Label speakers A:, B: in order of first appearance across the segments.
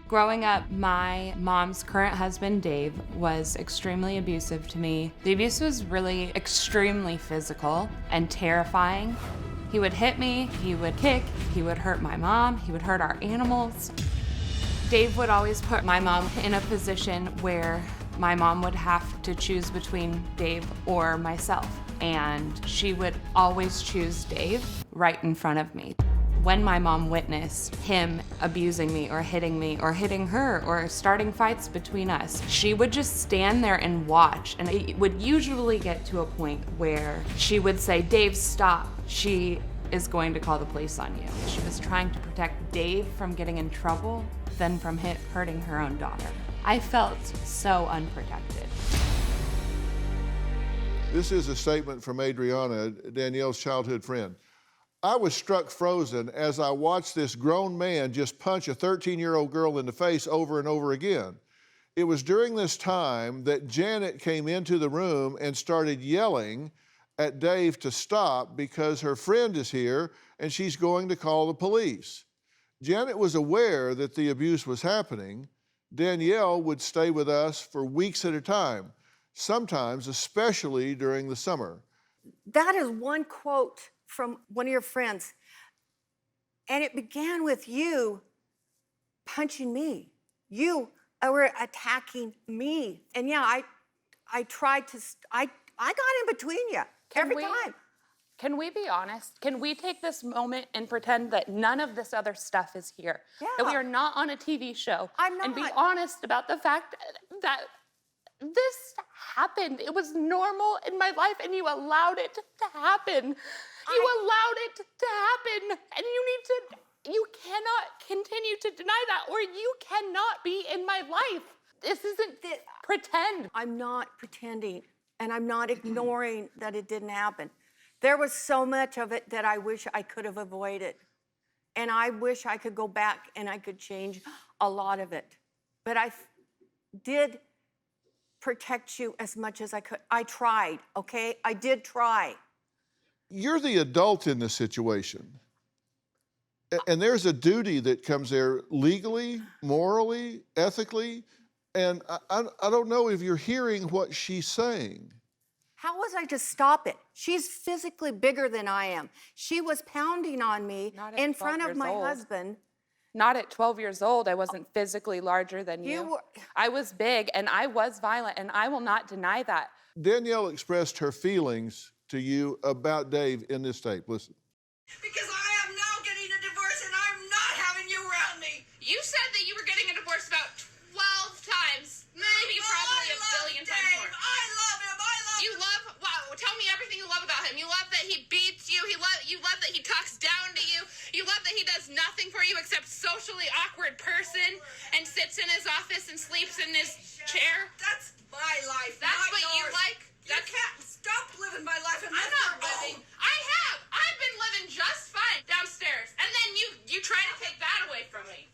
A: Growing up, my mom's current husband, Dave, was extremely abusive to me. The abuse was really extremely physical and terrifying. He would hit me, he would kick, he would hurt my mom, he would hurt our animals. Dave would always put my mom in a position where my mom would have to choose between Dave or myself. And she would always choose Dave right in front of me. When my mom witnessed him abusing me or hitting her or starting fights between us, she would just stand there and watch. And it would usually get to a point where she would say, "Dave, stop. She is going to call the police on you." She was trying to protect Dave from getting in trouble than from hurting her own daughter. I felt so unprotected.
B: This is a statement from Adriana, Danielle's childhood friend. I was struck frozen as I watched this grown man just punch a 13-year-old girl in the face over and over again. It was during this time that Janet came into the room and started yelling at Dave to stop because her friend is here and she's going to call the police. Janet was aware that the abuse was happening. Danielle would stay with us for weeks at a time, sometimes especially during the summer.
C: That is one quote from one of your friends. And it began with you punching me. You were attacking me. And yeah, I tried to, I got in between you every time.
D: Can we be honest? Can we take this moment and pretend that none of this other stuff is here?
C: Yeah.
D: That we are not on a TV show?
C: I'm not.
D: And be honest about the fact that this happened. It was normal in my life and you allowed it to happen. You allowed it to happen. And you cannot continue to deny that, or you cannot be in my life. This isn't pretend.
C: I'm not pretending, and I'm not ignoring that it didn't happen. There was so much of it that I wish I could have avoided. And I wish I could go back and I could change a lot of it. But I did protect you as much as I could. I tried, okay? I did try.
B: You're the adult in this situation. And there's a duty that comes there legally, morally, ethically. And I don't know if you're hearing what she's saying.
C: How was I to stop it? She's physically bigger than I am. She was pounding on me in front of my husband.
D: Not at 12 years old. I wasn't physically larger than you. I was big and I was violent, and I will not deny that.
B: Danielle expressed her feelings to you about Dave in this tape. Listen.
E: Because I am now getting a divorce and I'm not having you around me.
F: You said that you were getting a divorce about 12 times. Maybe probably a billion times more.
E: I love him. I love
F: You
E: him.
F: love, wow, tell me everything you love about him. You love that he beats you. You love that he talks down to you. You love that he does nothing for you except socially awkward person and sits in his office and sleeps in his chair.
E: That's my life.
F: That's
E: not
F: what you
E: yours.
F: like?
E: You can't stop living my life and
F: I'm not living. I have. I've been living just fine downstairs. And then you try to take that away from me.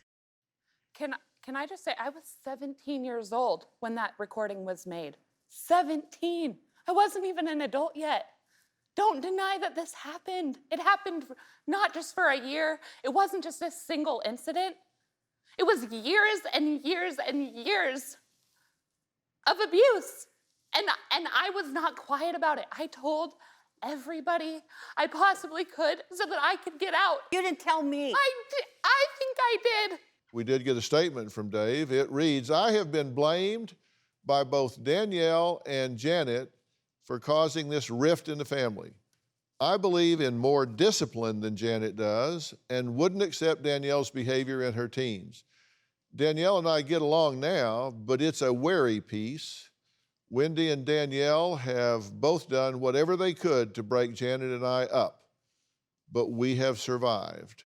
D: Can I just say, I was 17 years old when that recording was made. 17. I wasn't even an adult yet. Don't deny that this happened. It happened not just for a year. It wasn't just a single incident. It was years and years and years of abuse. And I was not quiet about it. I told everybody I possibly could so that I could get out.
C: You didn't tell me.
D: I think I did.
B: We did get a statement from Dave. It reads, I have been blamed by both Danielle and Janet for causing this rift in the family. I believe in more discipline than Janet does and wouldn't accept Danielle's behavior in her teens. Danielle and I get along now, but it's a wary piece. Wendy and Danielle have both done whatever they could to break Janet and I up, but we have survived.